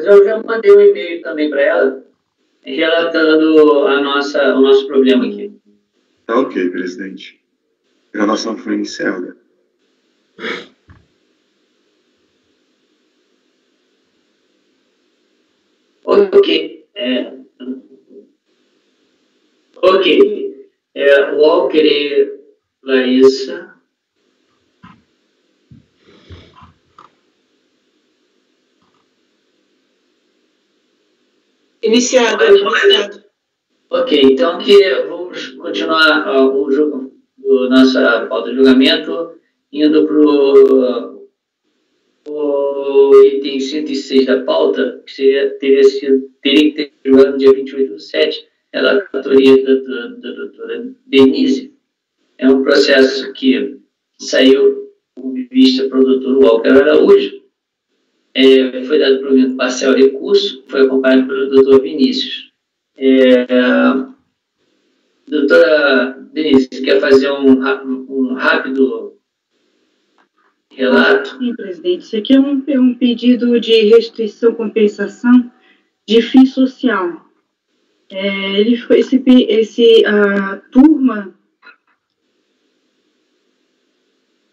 eu já mandei um e-mail também para ela, relatando o nosso problema aqui. Tá ok, presidente. A gravação foi iniciada. Ok. Ok. Walker e Larissa. Iniciado. Ok, então aqui vamos continuar nossa pauta de julgamento, indo para o item 106 da pauta, que teria que ter julgado no dia 28/7, relatoria da doutora Denise. É um processo que saiu com vista para o doutor Walker Araújo, foi dado provimento parcial recurso, foi acompanhado pelo doutor Vinícius. Doutora Denise, quer fazer um rápido relato? Sim, presidente. Isso aqui é um pedido de restituição, compensação de fim social. A turma,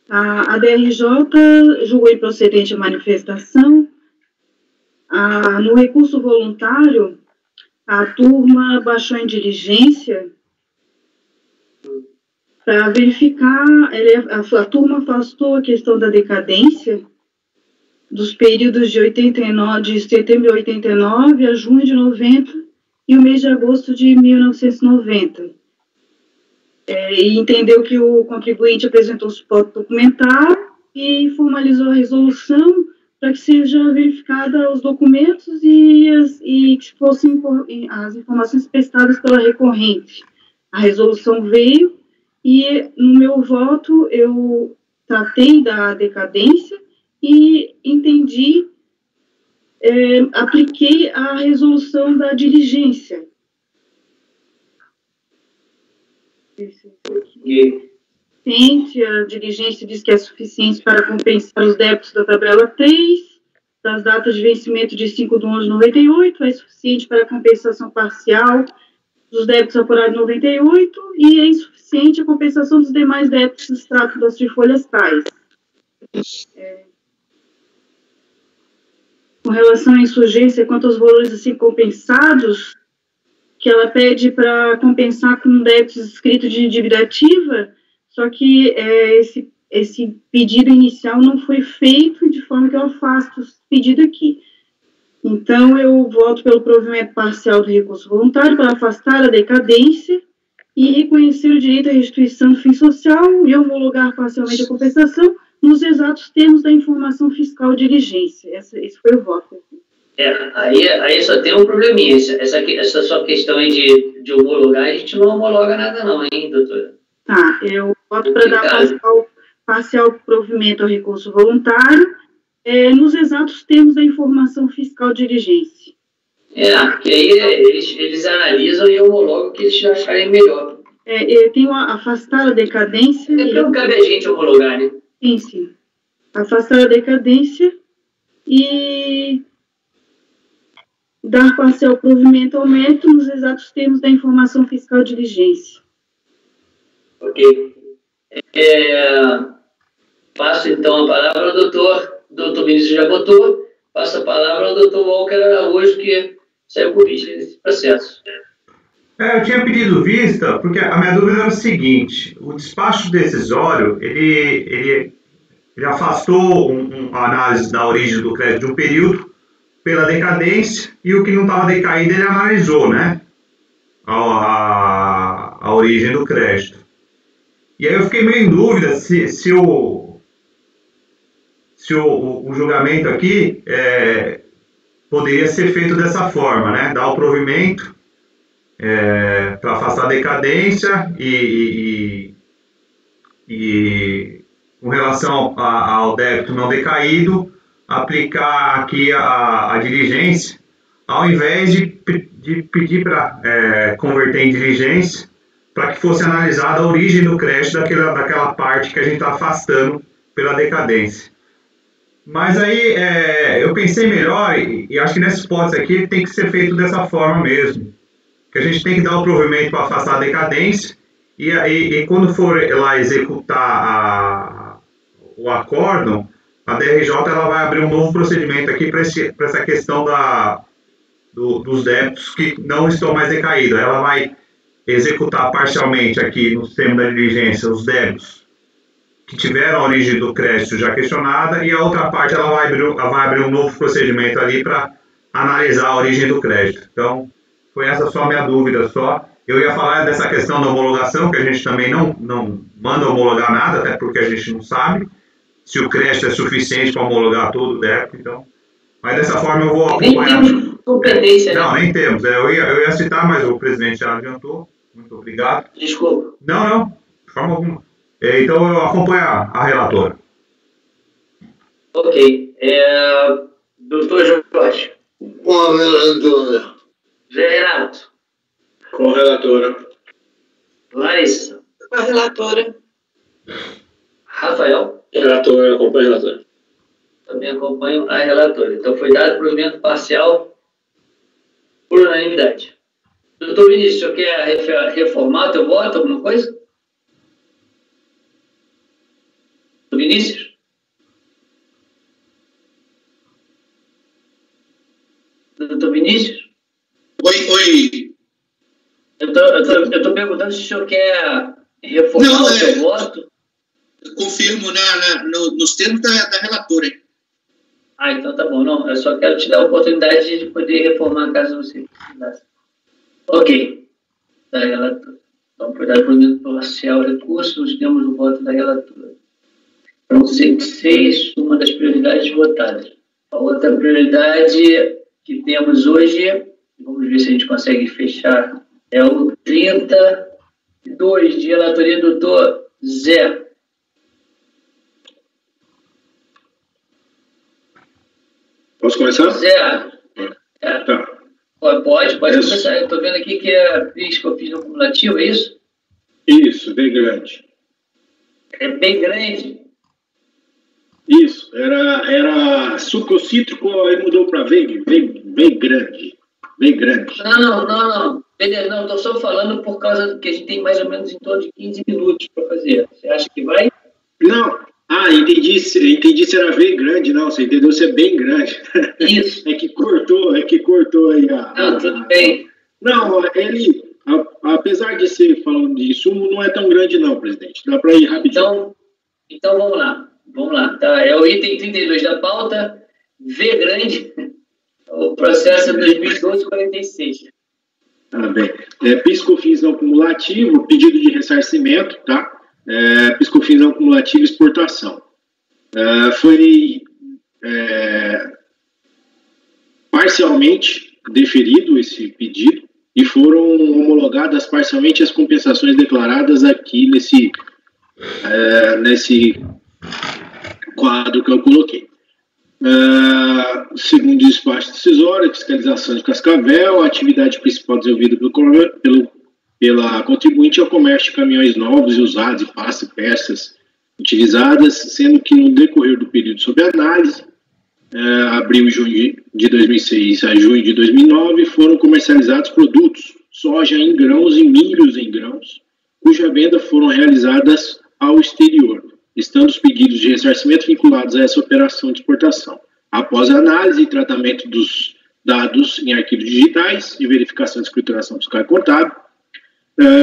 a DRJ julgou improcedente a manifestação. No recurso voluntário, a turma baixou em diligência para verificar, a turma afastou a questão da decadência dos períodos de setembro de 89 a junho de 90 e o mês de agosto de 1990. E entendeu que o contribuinte apresentou suporte documental e formalizou a resolução para que seja verificada os documentos e que fossem as informações prestadas pela recorrente. A resolução veio e, no meu voto, eu tratei da decadência e entendi, apliquei a resolução da diligência. A diligência diz que é suficiente para compensar os débitos da tabela 3, das datas de vencimento de 5/11/98, é suficiente para a compensação parcial dos débitos apurados em 98 e é insuficiente a compensação dos demais débitos do extrato das folhas tais. Com relação à insurgência, quanto aos valores assim compensados, que ela pede para compensar com débitos escritos de dívida ativa, só que esse pedido inicial não foi feito, de forma que eu afasto esse pedido aqui. Então, eu voto pelo provimento parcial do recurso voluntário para afastar a decadência e reconhecer o direito à restituição do fim social e homologar parcialmente a compensação nos exatos termos da informação fiscal de diligência. Esse foi o voto. Aí só tem um probleminha. Essa sua questão aí de homologar, a gente não homologa nada não, hein, doutora? Tá, eu voto para dar parcial provimento ao recurso voluntário nos exatos termos da informação fiscal de diligência. Porque aí eles analisam e homologam o que eles acharem melhor. Eu tenho afastar a decadência... Porque não cabe a gente homologar, né? Sim. Afastar a decadência e dar parcial provimento ao mérito nos exatos termos da informação fiscal de diligência. Ok. Passo então a palavra ao doutor Vinícius já votou, passo a palavra ao doutor Walker Araújo, que saiu por vista desse processo. Eu tinha pedido vista, porque a minha dúvida era o seguinte: o despacho decisório, ele afastou a análise da origem do crédito de um período pela decadência, e o que não estava decaído ele analisou, né? A origem do crédito. E aí eu fiquei meio em dúvida se o julgamento aqui poderia ser feito dessa forma, né? Dar o provimento para afastar a decadência e com relação ao débito não decaído, aplicar aqui a diligência, ao invés de pedir para converter em diligência, para que fosse analisada a origem do crédito daquela parte que a gente está afastando pela decadência. Mas aí eu pensei melhor e acho que nessa hipótese aqui tem que ser feito dessa forma mesmo. Que a gente tem que dar o provimento para afastar a decadência e quando for lá executar o acórdão, a DRJ ela vai abrir um novo procedimento aqui para essa questão dos débitos que não estão mais decaídos. Ela vai executar parcialmente aqui no sistema da diligência os débitos que tiveram a origem do crédito já questionada, e a outra parte ela vai abrir um novo procedimento ali para analisar a origem do crédito. Então, foi essa só a minha dúvida só. Eu ia falar dessa questão da homologação, que a gente também não manda homologar nada, até porque a gente não sabe se o crédito é suficiente para homologar todo o débito, então... Mas dessa forma eu vou acompanhar... Nem temos competência, Não, né? nem temos. Eu ia citar, mas o presidente já adiantou. Muito obrigado. Desculpa. Não, de forma alguma. Então eu acompanho a relatora. Ok. Doutor Jorge. Com a relatora. Zé Renato. Com a relatora. Larissa. Com a relatora. Rafael. Relatora, acompanha a relatora. Também acompanho a relatora. Então, foi dado provimento parcial por unanimidade. Doutor Vinícius, o senhor quer reformar o teu voto, alguma coisa? Doutor Vinícius? Doutor Vinícius? Oi. Eu estou perguntando se o senhor quer reformar o seu voto. Confirmo nos termos da relatora. Então tá bom. Não, eu só quero te dar a oportunidade de poder reformar caso você precisasse. Ok. Da relatora. Então, foi dado provimento parcial ao recurso, nós temos o voto da relatora. Então, 106, uma das prioridades votadas. A outra prioridade que temos hoje, vamos ver se a gente consegue fechar, é o 32, de relatoria do doutor Zé. Posso começar? Zé. Tá. Pode começar. Eu estou vendo aqui que é a PIS que eu fiz no cumulativo, é isso? Isso, bem grande. É bem grande. Isso, era sucocítrico, aí mudou para bem grande. Bem grande. Não. Beleza, não, estou só falando por causa que a gente tem mais ou menos em torno de 15 minutos para fazer. Você acha que vai? Não. Entendi se era bem grande, não, você entendeu se é bem grande. Isso. É que cortou aí Não, tudo bem. Não, ele, apesar de ser falando de sumo, não é tão grande não, presidente. Dá para ir rapidinho. Então vamos lá. Tá? É o item 32 da pauta, V grande, o processo 2012-46. Bem. PIS/COFINS não cumulativo, pedido de ressarcimento, tá? PIS/COFINS não cumulativo, exportação. Foi parcialmente deferido esse pedido e foram homologadas parcialmente as compensações declaradas aqui nesse quadro que eu coloquei. Segundo o despacho decisório, a fiscalização de Cascavel, a atividade principal desenvolvida pela contribuinte é o comércio de caminhões novos e usados e peças utilizadas, sendo que no decorrer do período sob análise, abril e junho de 2006 a junho de 2009, foram comercializados produtos, soja em grãos e milhos em grãos, cuja venda foram realizadas ao exterior, estando os pedidos de ressarcimento vinculados a essa operação de exportação. Após a análise e tratamento dos dados em arquivos digitais e verificação de escrituração fiscal e contábil,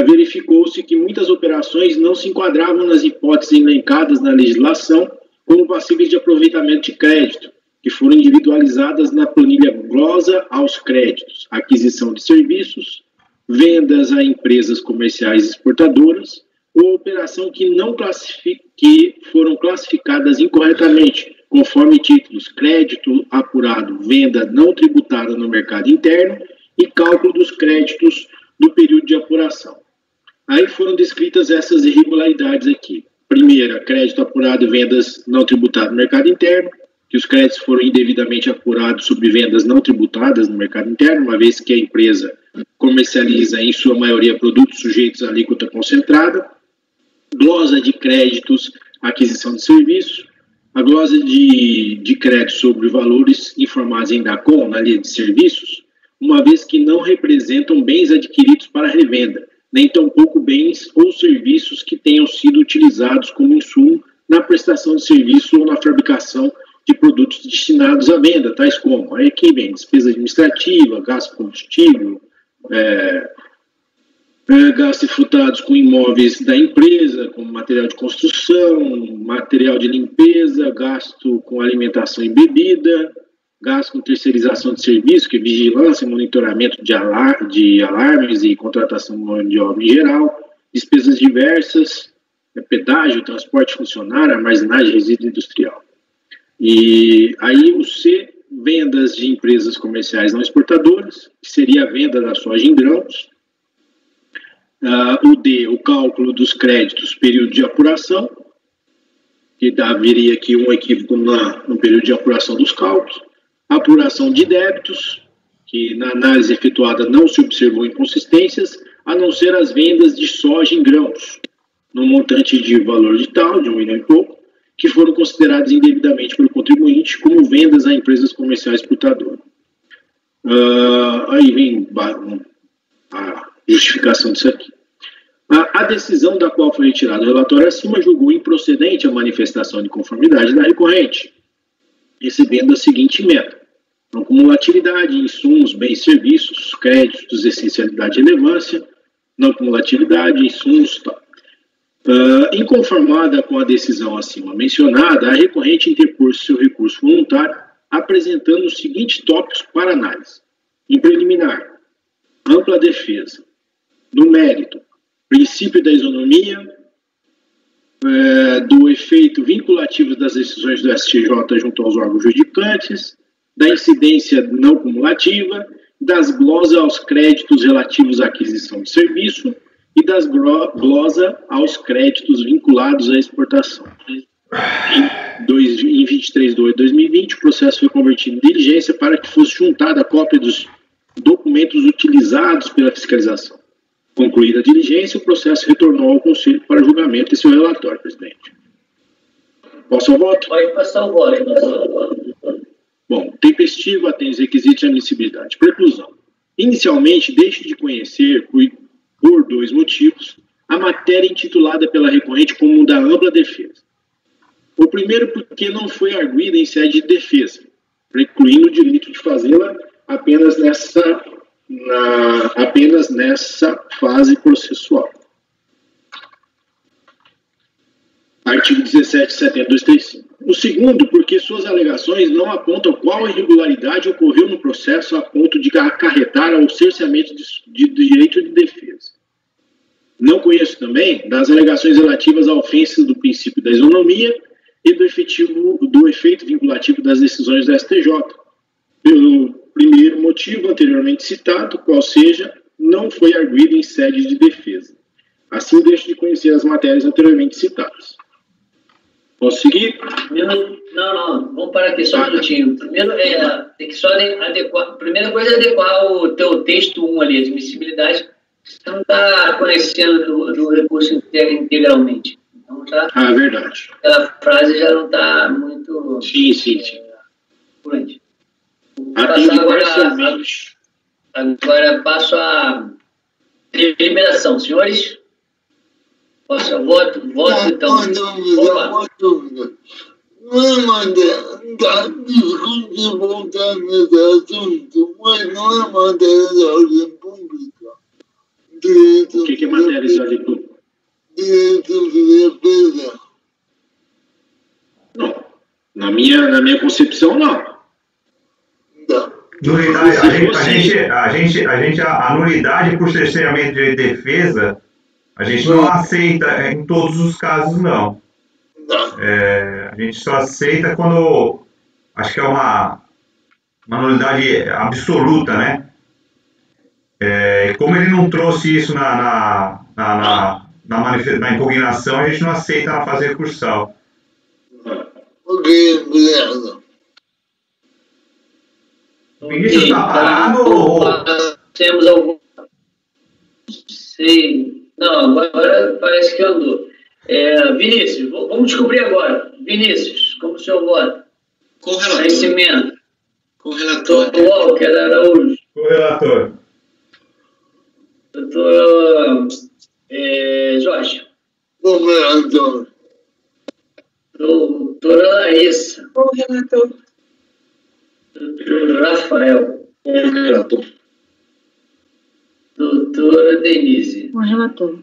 verificou-se que muitas operações não se enquadravam nas hipóteses elencadas na legislação como passíveis de aproveitamento de crédito, que foram individualizadas na planilha glosa aos créditos, aquisição de serviços, vendas a empresas comerciais exportadoras, ou operação que foram classificadas incorretamente, conforme títulos crédito apurado, venda não tributada no mercado interno e cálculo dos créditos do período de apuração. Aí foram descritas essas irregularidades aqui. Primeira, crédito apurado e vendas não tributadas no mercado interno, que os créditos foram indevidamente apurados sobre vendas não tributadas no mercado interno, uma vez que a empresa comercializa, em sua maioria, produtos sujeitos à alíquota concentrada. Glosa de créditos, aquisição de serviço, a glosa de crédito sobre valores informados em DACOM, na linha de serviços, uma vez que não representam bens adquiridos para revenda, nem tampouco bens ou serviços que tenham sido utilizados como insumo na prestação de serviço ou na fabricação de produtos destinados à venda, tais como, aí aqui vem despesa administrativa, gasto com combustível, gastos frutados com imóveis da empresa, como material de construção, material de limpeza, gasto com alimentação e bebida, gasto com terceirização de serviço, que é vigilância, monitoramento de alarmes e contratação de obra em geral, despesas diversas, pedágio, transporte funcionário, armazenagem, resíduo industrial. E aí o C, vendas de empresas comerciais não exportadoras, que seria a venda da soja em grãos. O D, o cálculo dos créditos, período de apuração, que haveria aqui um equívoco no período de apuração dos cálculos. Apuração de débitos, que na análise efetuada não se observou inconsistências, a não ser as vendas de soja em grãos, no montante de valor de tal, de 1 milhão e pouco, que foram consideradas indevidamente pelo contribuinte como vendas a empresas comerciais exportadoras. Aí vem a justificação disso aqui. A decisão da qual foi retirado o relatório acima julgou improcedente a manifestação de conformidade da recorrente, recebendo a seguinte emenda: não cumulatividade, insumos, bens e serviços, créditos, essencialidade e relevância, não cumulatividade, insumos, tal. Inconformada com a decisão acima mencionada, a recorrente interpôs seu recurso voluntário, apresentando os seguintes tópicos para análise. Em preliminar, ampla defesa. No mérito, princípio da isonomia, do efeito vinculativo das decisões do STJ junto aos órgãos judicantes, da incidência não cumulativa, das glosas aos créditos relativos à aquisição de serviço e das glosas aos créditos vinculados à exportação. Em 23 de 2020, o processo foi convertido em diligência para que fosse juntada a cópia dos documentos utilizados pela fiscalização. Concluída a diligência, o processo retornou ao Conselho para julgamento e seu relatório, presidente. Posso ao voto? Pode passar o voto. Bom, tempestivo atende os requisitos de admissibilidade. Preclusão. Inicialmente, deixe de conhecer, por 2 motivos, a matéria intitulada pela recorrente como da ampla defesa. O primeiro, porque não foi arguida em sede de defesa, precluindo o direito de fazê-la apenas nessa fase processual. Artigo 17.235. O segundo, porque suas alegações não apontam qual irregularidade ocorreu no processo a ponto de acarretar ao cerceamento de direito de defesa. Não conheço também das alegações relativas à ofensa do princípio da isonomia e do efeito vinculativo das decisões do STJ, pelo primeiro motivo anteriormente citado, qual seja, não foi arguido em sede de defesa. Assim, deixo de conhecer as matérias anteriormente citadas. Posso seguir? Não. Vamos parar aqui só um minutinho. Primeiro, tem que só adequar. A primeira coisa é adequar o teu texto 1 ali, admissibilidade. Você não está conhecendo do recurso integralmente. Então, já, verdade. Aquela frase já não está muito... Sim. Fluente. Agora passo a deliberação. Senhores? Posso, voto então. Uma dúvida. Não é matéria, discute voltar nesse assunto, mas não é matéria de ordem pública. O que é matéria de ordem pública? Direito de defesa. Não. Na minha concepção, não. Nulidade, a nulidade por cerceamento de defesa, a gente não aceita em todos os casos, não. A gente só aceita quando acho que é uma nulidade absoluta, né? Como ele não trouxe isso na impugnação, a gente não aceita na fase recursal. Ok, obrigado. O ministro está parado ou... Temos algum... Sei. Não, agora parece que andou. Vinícius, vamos descobrir agora. Vinícius, como o senhor vota? Com relator. Conhecimento. Com relator. Dr. Walker Araújo. Correlator. Doutor Jorge. Com relator. Doutora Larissa. Com relator. Doutor Rafael. Com relator. Doutora Denise. Com relator.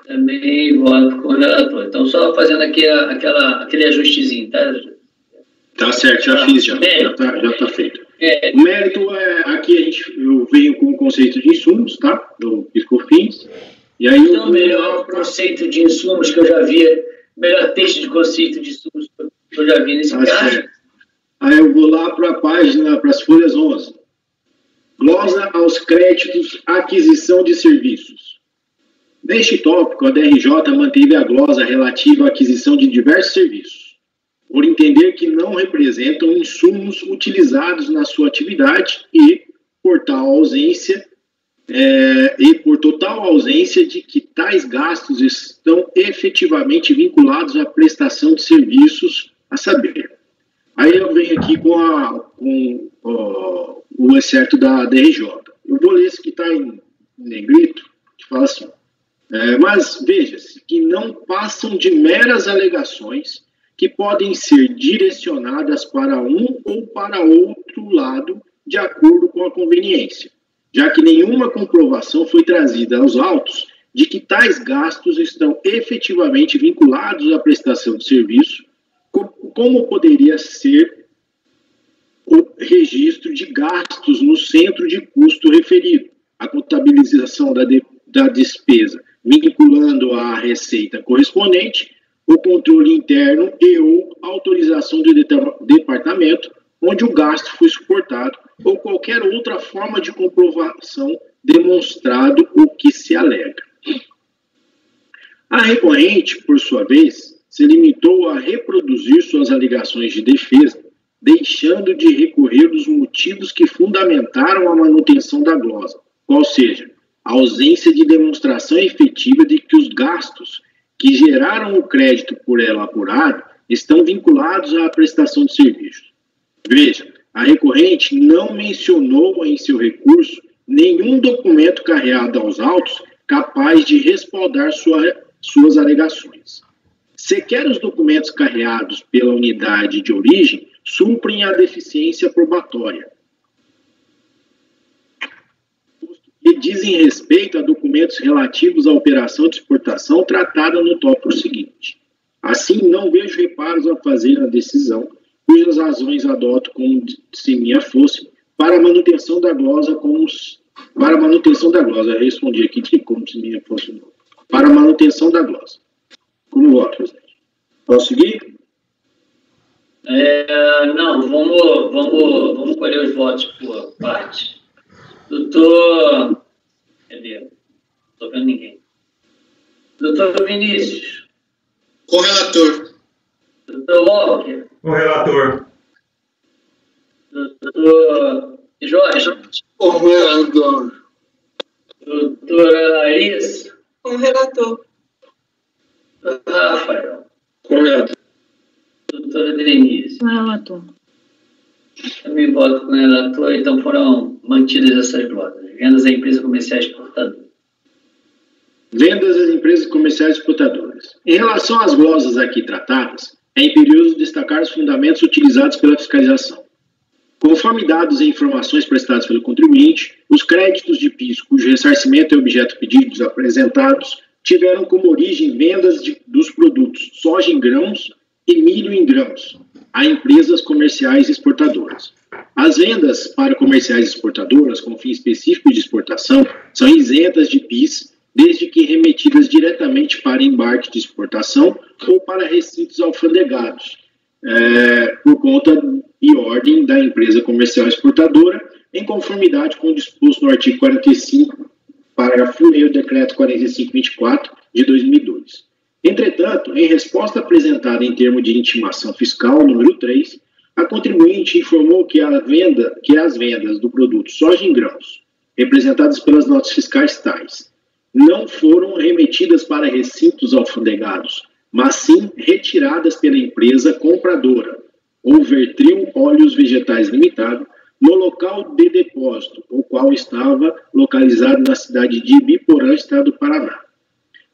Também voto com o relator. Então, só fazendo aqui aquele ajustezinho, tá? Tá certo, já fiz, já tá feito. O mérito aqui eu venho com o conceito de insumos, tá? Do PIS/COFINS. E aí então, o melhor conceito de insumos que eu já vi, melhor texto de conceito de insumos que eu já vi nesse caso. Certo. Aí eu vou lá para a página, para as folhas 11. Glosa aos créditos aquisição de serviços. Neste tópico, a DRJ manteve a glosa relativa à aquisição de diversos serviços, por entender que não representam insumos utilizados na sua atividade e, por total ausência de que tais gastos estão efetivamente vinculados à prestação de serviços, a saber. Aí eu venho aqui com o excerto da DRJ. Eu vou ler esse que está em negrito, que fala assim, mas veja-se que não passam de meras alegações que podem ser direcionadas para um ou para outro lado de acordo com a conveniência, já que nenhuma comprovação foi trazida aos autos de que tais gastos estão efetivamente vinculados à prestação de serviço, como poderia ser o registro de gastos no centro de custo referido, a contabilização da despesa, vinculando à receita correspondente, o controle interno e ou autorização do departamento onde o gasto foi suportado ou qualquer outra forma de comprovação demonstrado o que se alega. A recorrente, por sua vez, se limitou a reproduzir suas alegações de defesa, deixando de recorrer dos motivos que fundamentaram a manutenção da glosa, qual seja, a ausência de demonstração efetiva de que os gastos que geraram o crédito por ela apurado estão vinculados à prestação de serviços. Veja, a recorrente não mencionou em seu recurso nenhum documento carreado aos autos capaz de respaldar suas alegações. Sequer os documentos carreados pela unidade de origem suprem a deficiência probatória e dizem respeito a documentos relativos à operação de exportação tratada no tópico seguinte. Assim, não vejo reparos a fazer na decisão, cujas razões adoto como se minha fosse, para a manutenção da glosa Eu respondi aqui de como se minha fosse para a manutenção da glosa. Como voto, presidente? Posso seguir? Não, vamos colher os votos por parte. Doutor... Cadê? Não estou vendo ninguém. Doutor Vinícius. Com relator. Doutor Walker. Com relator. Doutor Jorge. Com relator. Doutora Larissa. Com relator. Doutor Rafael. Com relator. Doutora Denise. Com relator. Também voto com o relator, então foram mantidas essas glosas. Vendas à empresa comercial exportadora. Vendas às empresas comerciais exportadoras. Em relação às glosas aqui tratadas, é imperioso destacar os fundamentos utilizados pela fiscalização. Conforme dados e informações prestadas pelo contribuinte, os créditos de PIS, cujo ressarcimento é objeto de pedidos apresentados, tiveram como origem vendas dos produtos soja em grãos e milho em grãos a empresas comerciais exportadoras. As vendas para comerciais exportadoras com fim específico de exportação são isentas de PIS, desde que remetidas diretamente para embarque de exportação ou para recintos alfandegados, por conta e ordem da empresa comercial exportadora, em conformidade com o disposto no artigo 45, parágrafo 1º do Decreto 4524 de 2002. Entretanto, em resposta apresentada em termo de intimação fiscal número 3, a contribuinte informou que as vendas do produto soja em grãos, representadas pelas notas fiscais tais, não foram remetidas para recintos alfandegados, mas sim retiradas pela empresa compradora, ou Vertril Óleos Vegetais Limitada, no local de depósito, o qual estava localizado na cidade de Ibiporã, estado do Paraná.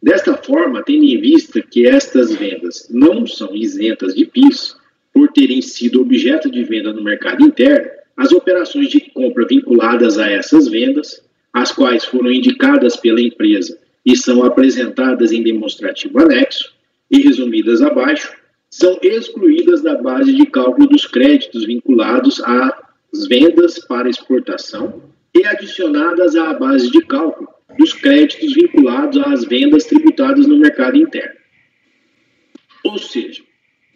Desta forma, tendo em vista que estas vendas não são isentas de PIS, por terem sido objeto de venda no mercado interno, as operações de compra vinculadas a essas vendas, as quais foram indicadas pela empresa e são apresentadas em demonstrativo anexo e resumidas abaixo, são excluídas da base de cálculo dos créditos vinculados às vendas para exportação e adicionadas à base de cálculo dos créditos vinculados às vendas tributadas no mercado interno. Ou seja,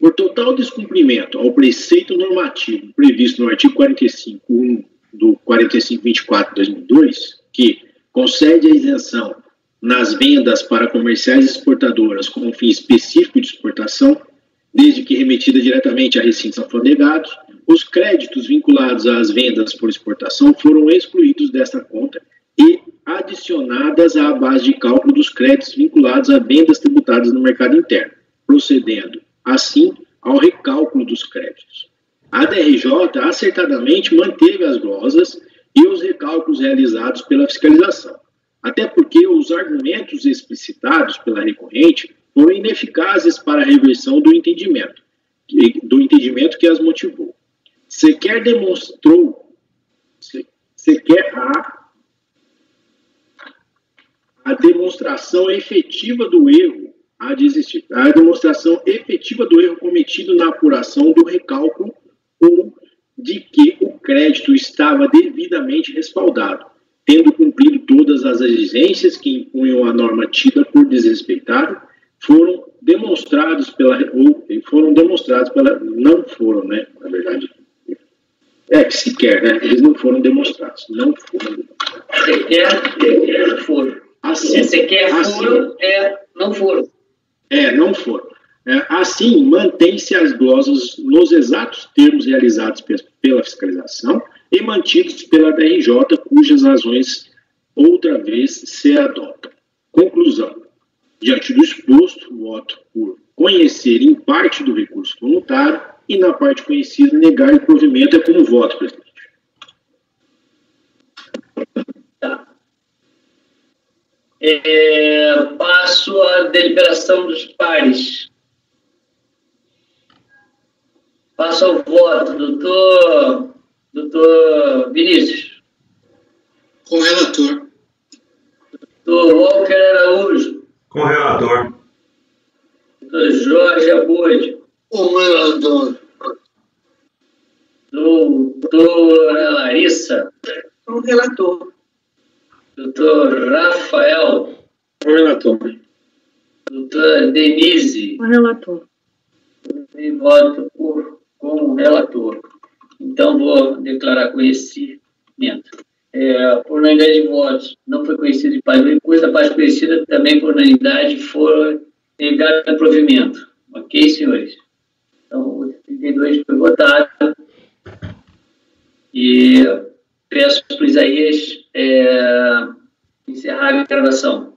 por total descumprimento ao preceito normativo previsto no artigo 45.1 do 4524/2002, que concede a isenção nas vendas para comerciais exportadoras com um fim específico de exportação, desde que remetida diretamente a recintos alfandegados, os créditos vinculados às vendas por exportação foram excluídos desta conta e adicionadas à base de cálculo dos créditos vinculados a vendas tributadas no mercado interno, procedendo, assim, ao recálculo dos créditos. A DRJ acertadamente manteve as glosas e os recálculos realizados pela fiscalização, até porque os argumentos explicitados pela recorrente foram ineficazes para a reversão do entendimento que as motivou. Sequer a demonstração efetiva do erro cometido na apuração do recálculo ou de que o crédito estava devidamente respaldado, tendo cumprido todas as exigências que impunham a norma tida por desrespeitada, foram demonstrados pela, não foram, né, na verdade, sequer, né, eles não foram demonstrados, não foram demonstrados. Sequer foram. Assim, sequer foram, não foram. Não foram. Assim, mantém-se as glosas nos exatos termos realizados pela fiscalização e mantidos pela DRJ, cujas razões outra vez se adotam. Conclusão. Diante do exposto, voto por conhecer em parte do recurso voluntário e na parte conhecida negar o provimento como voto, presidente. Tá. Passo à deliberação dos pares. Passo ao voto, doutor Vinícius. Com o relator. Doutor Walker Araújo. Com o relator. Doutor Jorge Abud. Com o relator. Doutora Larissa. Com o relator. Doutor Rafael. Com o relator. Doutora Denise. Com o relator. E voto com o relator. Então, vou declarar conhecimento. Por unanimidade de votos, não foi conhecido de parte, coisa da parte conhecida também por unanimidade foi negado o provimento. Ok, senhores? Então, o 32 foi votado. E peço para o Isaías encerrar a gravação.